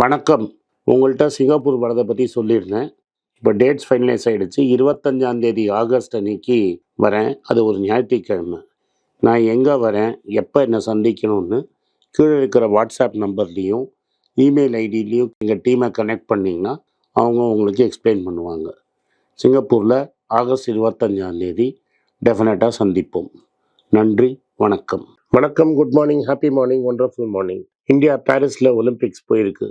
வணக்கம். உங்கள்கிட்ட சிங்கப்பூர் வரதை பற்றி சொல்லியிருந்தேன். இப்போ டேட்ஸ் ஃபைனலைஸ் ஆகிடுச்சு. 25ஆம் தேதி ஆகஸ்ட் அன்னைக்கு வரேன். அது ஒரு ஞாயிற்றுக்கிழமை. நான் எங்கே வரேன், எப்போ என்னை சந்திக்கணும்னு கீழே இருக்கிற வாட்ஸ்அப் நம்பர்லேயும் இமெயில் ஐடியிலையும் எங்கள் டீமை கனெக்ட் பண்ணிங்கன்னா அவங்க உங்களுக்கு எக்ஸ்பிளைன் பண்ணுவாங்க. சிங்கப்பூரில் ஆகஸ்ட் 25ஆம் தேதி டெஃபினட்டாக சந்திப்போம். நன்றி, வணக்கம். வணக்கம், good morning, happy morning, wonderful morning. India பாரிஸில் ஒலிம்பிக்ஸ் போயிருக்கு.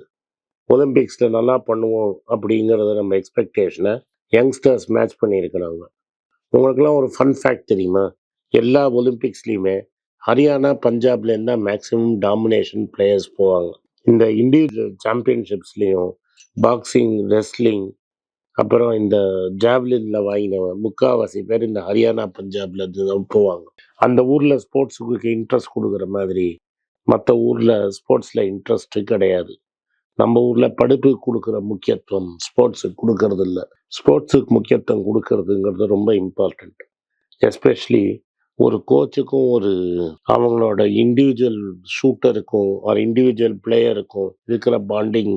ஒலிம்பிக்ஸில் நல்லா பண்ணுவோம் அப்படிங்கிறத நம்ம எக்ஸ்பெக்டேஷனை யங்ஸ்டர்ஸ் மேட்ச் பண்ணியிருக்கிறாங்க. உங்களுக்கெல்லாம் ஒரு ஃபன் ஃபேக்ட் தெரியுமா? எல்லா ஒலிம்பிக்ஸ்லேயுமே ஹரியானா, பஞ்சாப்லேருந்து தான் மேக்ஸிமம் டாமினேஷன் பிளேயர்ஸ் போவாங்க. இந்த இண்டிவிஜுவல் சாம்பியன்ஷிப்ஸ்லேயும் பாக்ஸிங், ரெஸ்லிங், அப்புறம் இந்த ஜாவ்லினில் வாங்கினவன் முக்கால்வாசி பேர் இந்த ஹரியானா, பஞ்சாப்ல இருந்து தான் போவாங்க. அந்த ஊரில் ஸ்போர்ட்ஸுக்கு இன்ட்ரெஸ்ட் கொடுக்குற மாதிரி மற்ற ஊரில் ஸ்போர்ட்ஸில் இன்ட்ரெஸ்ட்டு கிடையாது. நம்ம ஊரில் படிப்புக்கு கொடுக்குற முக்கியத்துவம் ஸ்போர்ட்ஸுக்கு கொடுக்கறது இல்லை. ஸ்போர்ட்ஸுக்கு முக்கியத்துவம் கொடுக்கறதுங்கிறது ரொம்ப இம்பார்ட்டண்ட். எஸ்பெஷலி ஒரு கோச்சுக்கும் ஒரு அவங்களோட இண்டிவிஜுவல் ஷூட்டருக்கும் ஒரு இண்டிவிஜுவல் பிளேயருக்கும் இருக்கிற பாண்டிங்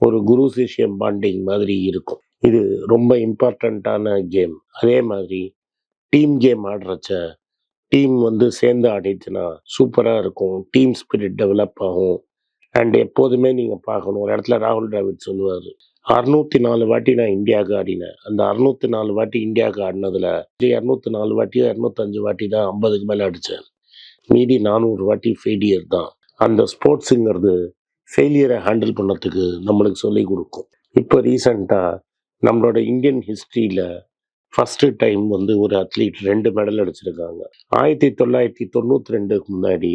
ஒரு குரு சிஷ்யம் பாண்டிங் மாதிரி இருக்கும். இது ரொம்ப இம்பார்ட்டண்ட்டான கேம். அதே மாதிரி டீம் கேம் ஆடுறச்ச டீம் சேர்ந்து ஆடிச்சுன்னா சூப்பராக இருக்கும். டீம் ஸ்பிரிட் டெவலப் ஆகும். அண்ட் எப்போதுமே நீங்கள் பார்க்கணும், ஒரு இடத்துல ராகுல் டிராவிட் சொல்லுவார், 604 வாட்டி நான் இந்தியாவுக்கு ஆடினேன். அந்த 604 வாட்டி இந்தியாவுக்கு ஆடினதில் 204 வாட்டியோ 205 வாட்டி தான் 50க்கு மேலே அடித்தேன். மீதி 400 வாட்டி ஃபெயிலியர் தான். அந்த ஸ்போர்ட்ஸுங்கிறது ஃபெயிலியரை ஹேண்டில் பண்ணதுக்கு நம்மளுக்கு சொல்லி கொடுக்கும். இப்போ ரீசண்டாக நம்மளோட இந்தியன் ஹிஸ்ட்ரியில் ஃபஸ்ட்டு டைம் ஒரு அத்லீட் 2 மெடல் அடிச்சிருக்காங்க. 1992க்கு முன்னாடி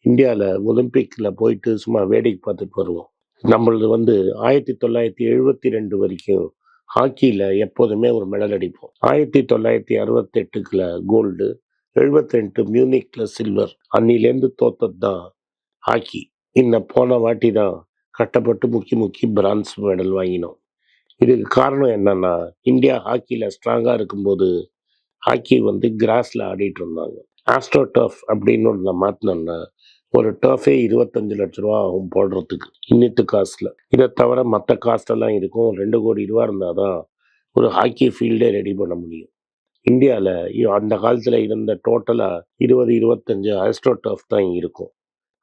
இந்தியாவில் ஒலிம்பிக்கில் போயிட்டு சும்மா வேடிக்கை பார்த்துட்டு வருவோம். நம்மளது 1972 வரைக்கும் ஹாக்கியில் எப்போதுமே ஒரு மெடல் அடிப்போம். 1968 கோல்டு, 72 மியூனிக்ல சில்வர். அன்னிலேருந்து தோத்தது தான் ஹாக்கி. போன வாட்டி தான் கட்டப்பட்டு முக்கி பிரான்ஸ் மெடல் வாங்கினோம். இதுக்கு காரணம் என்னன்னா, இந்தியா ஹாக்கியில் ஸ்ட்ராங்காக இருக்கும்போது ஹாக்கி கிராஸில் ஆடிட்டு இருந்தாங்க. ஆஸ்ட்ரோ டர்ஃப் அப்படின்னு ஒன்று மாற்றினோன்னா ஒரு டர்ஃபே 25 லட்ச ரூபா ஆகும் போடுறதுக்கு இன்னித்து காசில். இதை தவிர மற்ற காஸ்டெல்லாம் இருக்கும். 2 கோடி ரூபா இருந்தால் தான் ஒரு ஹாக்கி ஃபீல்டே ரெடி பண்ண முடியும். இந்தியாவில் அந்த காலத்தில் இருந்த டோட்டலாக 20-25 ஆஸ்ட்ரோ டர்ஃப் தான் இருக்கும்.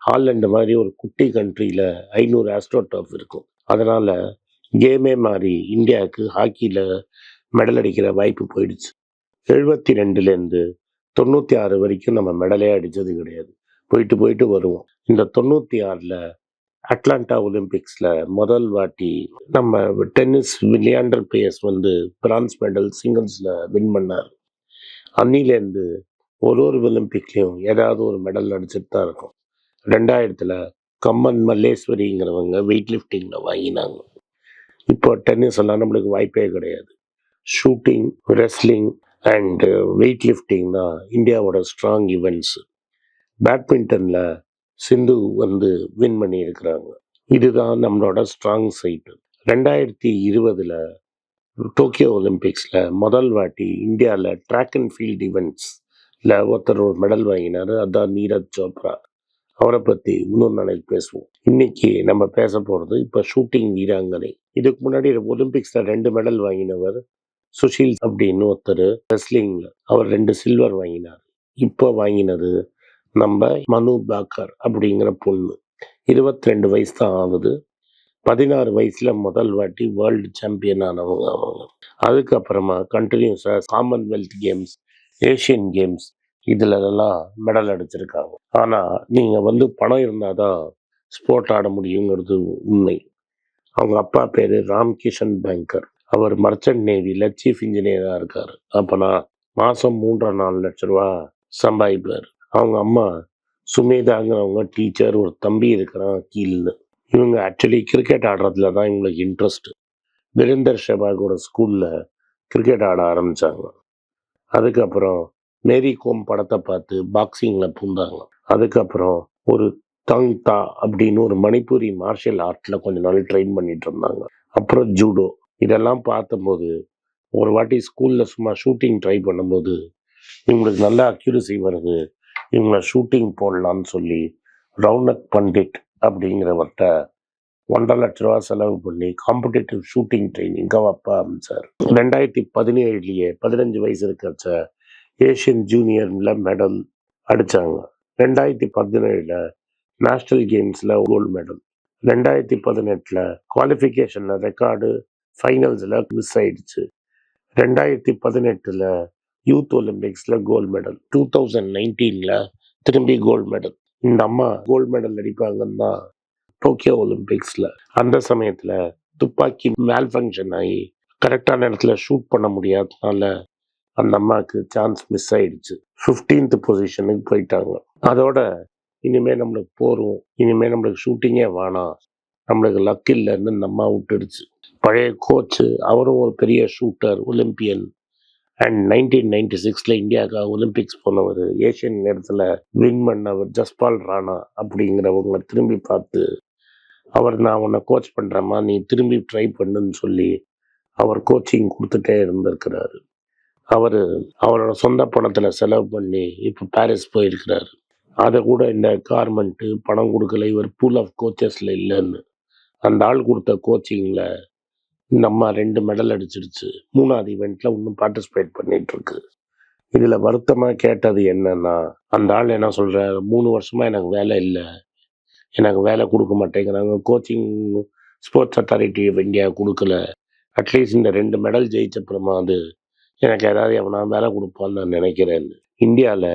ஹாலண்டு மாதிரி ஒரு குட்டி கண்ட்ரியில் 500 ஆஸ்ட்ரோ டர்ஃப் இருக்கும். அதனால் கேமே மாறி இந்தியாவுக்கு ஹாக்கியில் மெடல் அடிக்கிற வாய்ப்பு போயிடுச்சு. 72லேருந்து 96 வரைக்கும் நம்ம மெடலே அடித்தது கிடையாது. போயிட்டு வருவோம். இந்த 96ல் அட்லாண்டா ஒலிம்பிக்ஸில் முதல் வாட்டி நம்ம tennis Leander Paes bronze medal சிங்கிள்ஸில் வின் பண்ணார். அன்னிலேருந்து ஒரு ஒலிம்பிக்லேயும் ஏதாவது ஒரு மெடல் அடிச்சுட்டு தான் இருக்கும். 2000ல் கம்மன் மல்லேஸ்வரிங்கிறவங்க வெயிட் லிஃப்டிங்கில் வாங்கினாங்க. இப்போ டென்னிஸ் எல்லாம் நம்மளுக்கு வாய்ப்பே கிடையாது. Shooting, wrestling and weight lifting தான் இந்தியாவோட ஸ்ட்ராங் ஈவெண்ட்ஸ். பேட்மிண்டனில் சிந்து வின் பண்ணியிருக்கிறாங்க. இதுதான் நம்மளோட ஸ்ட்ராங் சைட்டு. 2020ல் டோக்கியோ ஒலிம்பிக்ஸில் முதல் வாட்டி இந்தியாவில் ட்ராக் அண்ட் ஃபீல்ட் ஈவெண்ட்ஸில் ஒருத்தர் ஒரு மெடல் வாங்கினார். அதுதான் நீரஜ் சோப்ரா. அவரை பற்றி இன்னொரு நாளைக்கு பேசுவோம். இன்னைக்கு நம்ம பேச போகிறது இப்போ ஷூட்டிங் வீராங்கனை. இதுக்கு முன்னாடி ஒலிம்பிக்ஸில் 2 மெடல் வாங்கினவர் சுஷீல் அப்படின்னு ஒருத்தர். ரெஸ்லிங்கில் அவர் 2 சில்வர் வாங்கினார். இப்போ வாங்கினது நம்ம மனு பாக்கர் அப்படிங்கிற பொண்ணு. 22 வயசு தான் ஆகுது. 16 வயசில் முதல் வாட்டி வேர்ல்டு சாம்பியன் ஆனவங்க அவங்க. அதுக்கப்புறமா கண்டினியூஸாக காமன்வெல்த் கேம்ஸ், ஏஷியன் கேம்ஸ் இதுலலாம் மெடல் அடிச்சிருக்காங்க. ஆனால் நீங்கள் பணம் இருந்தால் தான் ஸ்போர்ட் ஆட முடியுங்கிறது உண்மை. அவங்க அப்பா பேர் ராம் கிஷன் பேங்கர். அவர் மர்ச்சன்ட் நேவியில் சீஃப் இன்ஜினியராக இருக்கார். அப்போனா மாதம் 3.5 லட்ச ரூபா சம்பாதிப்பார். அவங்க அம்மா சுமேதாங்கிறவங்க டீச்சர். ஒரு தம்பி இருக்கிறான் கீழ்னு. இவங்க ஆக்சுவலி கிரிக்கெட் ஆடுறதுல தான் இவங்களுக்கு இன்ட்ரெஸ்ட். வீரேந்தர் ஷெவாகோட ஸ்கூலில் கிரிக்கெட் ஆட ஆரம்பித்தாங்க. அதுக்கப்புறம் மேரி கோம் படத்தை பார்த்து பாக்ஸிங்கில் பூந்தாங்க. அதுக்கப்புறம் ஒரு தங் தா அப்படின்னு ஒரு மணிப்பூரி மார்ஷியல் ஆர்ட்டில் கொஞ்ச நாள் ட்ரெயின் பண்ணிட்டு இருந்தாங்க. அப்புறம் ஜூடோ. இதெல்லாம் பார்த்தபோது ஒரு வாட்டி ஸ்கூலில் சும்மா ஷூட்டிங் ட்ரை பண்ணும்போது இவங்களுக்கு நல்ல அக்யூரசி வருது, இவங்களை ஷூட்டிங் போடலான்னு சொல்லி ரவுனக் பண்டிட் அப்படிங்கிறவர்கிட்ட ₹1,50,000 செலவு பண்ணி காம்படிட்டிவ் ஷூட்டிங் ட்ரைனிங்காக அப்பா ஆரம்பிச்சார். 2017 15 வயசு இருக்கிறச்ச ஏஷியன் ஜூனியர்ல மெடல் அடித்தாங்க. 2017 நேஷ்னல் கேம்ஸில் கோல்டு மெடல். 2018 குவாலிஃபிகேஷனில் ரெக்கார்டு ஃபைனல்ஸில் மிஸ் ஆயிடுச்சு. 2018 யூத் ஒலிம்பிக்ஸில் கோல்டு மெடல். 2019 திரும்பி கோல்டு மெடல். இந்த அம்மா கோல்டு மெடல் அடிப்பாங்கன்னு தான் டோக்கியோ ஒலிம்பிக்ஸில். அந்த சமயத்தில் துப்பாக்கி மேல் ஃபங்க்ஷன் ஆகி கரெக்டான இடத்துல ஷூட் பண்ண முடியாதனால அந்த அம்மாவுக்கு சான்ஸ் மிஸ் ஆயிடுச்சு. 15th பொசிஷனுக்கு போயிட்டாங்க. அதோட இனிமேல் நம்மளுக்கு போகிறோம், இனிமேல் நம்மளுக்கு ஷூட்டிங்கே வேணாம், நம்மளுக்கு லக் இல்லைன்னு இந்த அம்மா விட்டுடுச்சு. பழைய கோச்சு அவரும் ஒரு பெரிய ஷூட்டர், ஒலிம்பியன். அண்ட் 1996 இந்தியாவுக்காக ஒலிம்பிக்ஸ் போனவர், ஏஷியன் நேரத்தில் வின் பண்ணவர் ஜஸ்பால் ராணா அப்படிங்கிறவங்க திரும்பி பார்த்து அவர் நான் உன்னை கோச் பண்ணுறேம்மா, நீ திரும்பி ட்ரை பண்ணுன்னு சொல்லி அவர் கோச்சிங் கொடுத்துட்டே இருந்திருக்கிறாரு. அவரோட சொந்த பணத்தில் செலவு பண்ணி இப்போ பாரிஸ் போயிருக்கிறாரு. அதை கூட இந்த கவர்மெண்ட்டு பணம் கொடுக்கல, இவர் பூல் ஆஃப் கோச்சஸில் இல்லைன்னு. அந்த ஆள் கொடுத்த கோச்சிங்கில் இந்த அம்மா 2 மெடல் அடிச்சிருச்சு. 3வது ஈவெண்ட்டில் இன்னும் பார்ட்டிசிபேட் பண்ணிட்டு இருக்கு. இதில் வருத்தமாக கேட்டது என்னன்னா, அந்த ஆள் என்ன சொல்கிறார், 3 வருஷமாக எனக்கு வேலை இல்லை, எனக்கு வேலை கொடுக்க மாட்டேங்கிறாங்க, coaching sports authority of India கொடுக்கல, அட்லீஸ்ட் இந்த 2 மெடல் ஜெயிச்சப்புறமா அது எனக்கு ஏதாவது எவனா வேலை கொடுப்பான்னு நான் நினைக்கிறேன். இந்தியாவில்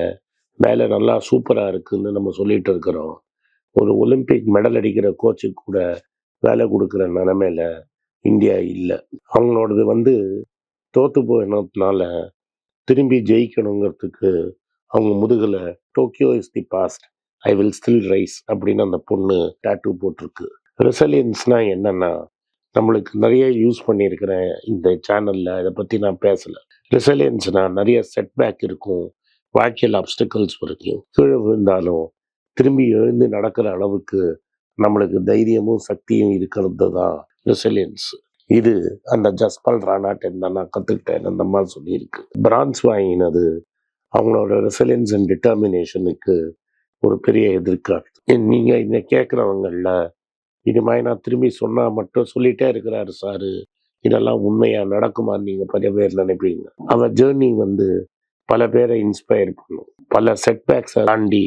வேலை நல்லா சூப்பராக இருக்குதுன்னு நம்ம சொல்லிட்டு இருக்கிறோம். ஒரு ஒலிம்பிக் மெடல் அடிக்கிற கோச்சுக்கு கூட வேலை கொடுக்குற நிலைமையில இந்தியா இல்லை. அவங்களோடது தோற்று போயினதுனால திரும்பி ஜெயிக்கணுங்கிறதுக்கு அவங்க முதுகில் Tokyo is the past, I will still rise அப்படின்னு அந்த பொண்ணு டாட்டூ போட்டிருக்கு. ரெசிலியன்ஸ்னா என்னன்னா, நம்மளுக்கு நிறைய யூஸ் பண்ணியிருக்கிறேன் இந்த சேனலில், இதை பற்றி நான் பேசலை. ரெசிலியன்ஸ்னா நிறைய செட்பேக் இருக்கும், வாழ்க்கையில் அப்டிக்கல்ஸ் வரைக்கும், கீழே விழுந்தாலும் திரும்பி எழுந்து நடக்கிற அளவுக்கு நம்மளுக்கு தைரியமும் சக்தியும் இருக்கிறது தான் ரெசிலியன்ஸ். இது அந்த ஜஸ்பால் ராணாட்டேன் தான் நான் கற்றுக்கிட்டேன். அந்த மாதிரி சொல்லியிருக்கு. பிரான்ஸ் வாங்கினது அவங்களோட ரெசிலியன்ஸ் அண்ட் டிட்டர்மினேஷனுக்கு ஒரு பெரிய எதிர்காட்டு. நீங்கள் இதை கேட்குறவங்களில் இது மாதிரி நான் திரும்பி சொன்னால் மட்டும் சொல்லிகிட்டே இருக்கிறாரு சாரு, இதெல்லாம் உண்மையாக நடக்குமான்னு நீங்கள் பல பேர் நினைப்பீங்க. அவர் ஜேர்னி பல பேரை இன்ஸ்பயர் பண்ணும். பல செட்பேக்ஸை தாண்டி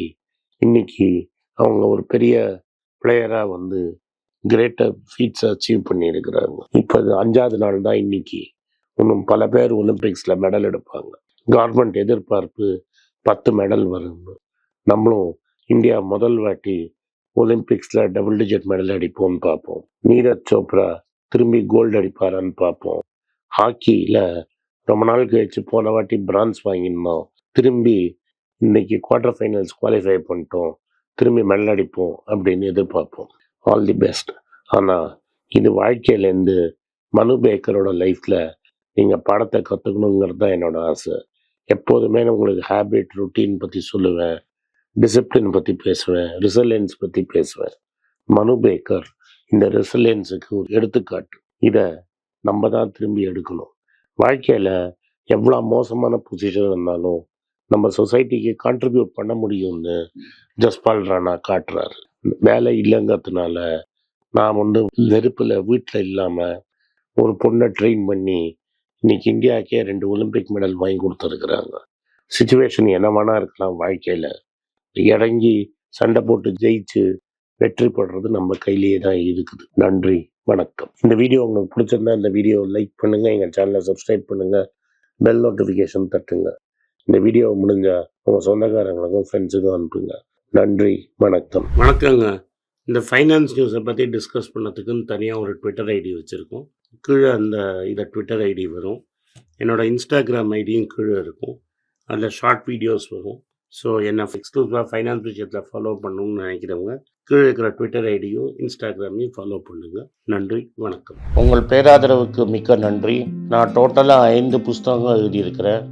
இன்னைக்கு அவங்க ஒரு பெரிய பிளேயராக கிரேட்டர் ஃபீட்ஸை அச்சீவ் பண்ணியிருக்கிறாங்க. இப்போ இது 5வது நாள் தான் இன்னைக்கு. இன்னும் பல பேர் ஒலிம்பிக்ஸில் மெடல் எடுப்பாங்க. கவர்மெண்ட் எதிர்பார்ப்பு 10 மெடல் வரும்னு. நம்மளும் இந்தியா முதல் வாட்டி ஒலிம்பிக்ஸில் டபுள் டிஜிட் மெடல் அடிப்போம்னு பார்ப்போம். நீரஜ் சோப்ரா திரும்பி கோல்டு அடிப்பாரான்னு பார்ப்போம். ஹாக்கியில் ரொம்ப நாள் கழிச்சு போன வாட்டி பிரான்ஸ் வாங்கியிருந்தோம், திரும்பி இன்னைக்கு குவார்டர் ஃபைனல்ஸ் குவாலிஃபை பண்ணிட்டோம், திரும்பி மெடல் அடிப்போம் அப்படின்னு எதிர்பார்ப்போம். All the best. ஆனால் இது வாழ்க்கையிலேருந்து மனு பேக்கரோட லைஃப்பில் நீங்கள் பாடத்தை கற்றுக்கணுங்கிறது தான் என்னோட ஆசை. எப்போதுமே நான் உங்களுக்கு ஹேபிட், ருட்டீன் பற்றி சொல்லுவேன், டிசிப்ளின் பற்றி பேசுவேன், ரெசிலியன்ஸ் பற்றி பேசுவேன். மனு பேக்கர் இந்த ரெசிலியன்ஸுக்கு ஒரு எடுத்துக்காட்டு. இதை நம்ம தான் திரும்பி எடுக்கணும். வாழ்க்கையில் எவ்வளோ மோசமான பொசிஷன் இருந்தாலும் நம்ம சொசைட்டிக்கு கான்ட்ரிபியூட் பண்ண முடியும்னு ஜஸ்பால் ராணா காட்டுறாரு. வேலை இல்லைங்கிறதுனால நான் வெறுப்பில் வீட்டில் இல்லாமல் ஒரு பொண்ணை ட்ரெயின் பண்ணி இன்னைக்கு இந்தியாவுக்கே 2 ஒலிம்பிக் மெடல் வாங்கி கொடுத்துருக்குறாங்க. சுச்சுவேஷன் என்ன வேணா இருக்கலாம், வாழ்க்கையில் இறங்கி சண்டை போட்டு ஜெயிச்சு வெற்றி பெறுறது நம்ம கையிலேயே தான் இருக்குது. நன்றி, வணக்கம். இந்த வீடியோ உங்களுக்கு பிடிச்சிருந்தா இந்த வீடியோ லைக் பண்ணுங்கள், எங்கள் சேனலை சப்ஸ்கிரைப் பண்ணுங்கள், பெல் நோட்டிஃபிகேஷன் தட்டுங்க. இந்த வீடியோ முடிஞ்சால் உங்கள் சொந்தக்காரங்களுக்கும் ஃப்ரெண்ட்ஸுக்கும் அனுப்புங்க. நன்றி, வணக்கம். வணக்கங்க. இந்த ஃபைனான்ஸ் நியூஸை பற்றி டிஸ்கஸ் பண்ணதுக்குன்னு தனியாக ஒரு ட்விட்டர் ஐடி வச்சுருக்கோம். கீழே இதை ட்விட்டர் ஐடி வரும். என்னோடய இன்ஸ்டாகிராம் ஐடியும் கீழே இருக்கும். அதில் ஷார்ட் வீடியோஸ் வரும். ஸோ என்னை எக்ஸ்க்ளூசிவாக ஃபைனான்ஸ் விஷயத்தில் ஃபாலோ பண்ணணும்னு நினைக்கிறவங்க கீழே இருக்கிற ட்விட்டர் ஐடியும் இன்ஸ்டாகிராமையும் ஃபாலோ பண்ணுங்கள். நன்றி, வணக்கம். உங்கள் பேராதரவுக்கு மிக்க நன்றி. நான் டோட்டலாக 5 புஸ்தகங்கள் எழுதியிருக்கிறேன்.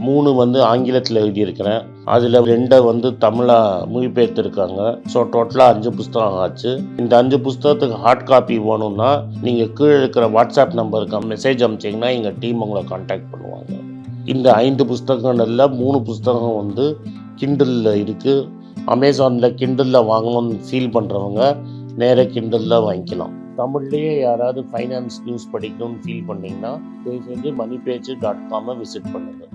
3 ஆங்கிலத்தில் எழுதியிருக்கிறேன். அதில் 2 தமிழாக மொழிபெயர்த்துருக்காங்க. ஸோ டோட்டலாக 5 புஸ்தகம் ஆச்சு. இந்த 5 புஸ்தகத்துக்கு ஹார்ட் காப்பி வேணும்னா நீங்கள் கீழே இருக்கிற வாட்ஸ்அப் நம்பருக்கு மெசேஜ் அனுப்பிச்சிங்கன்னா எங்கள் டீம் உங்களை கான்டாக்ட் பண்ணுவாங்க. இந்த 5 புஸ்தகங்களில் 3 புஸ்தகம் கிண்டலில் இருக்குது. அமேசானில் கிண்டலில் வாங்கணும்னு ஃபீல் பண்ணுறவங்க நேராக கிண்டலில் வாங்கிக்கலாம். தமிழ்லேயே யாராவது ஃபைனான்ஸ் நியூஸ் படிக்கணும்னு ஃபீல் பண்ணீங்கன்னா தயவு செஞ்சு மணிபேஜ்.com விசிட் பண்ணுங்கள்.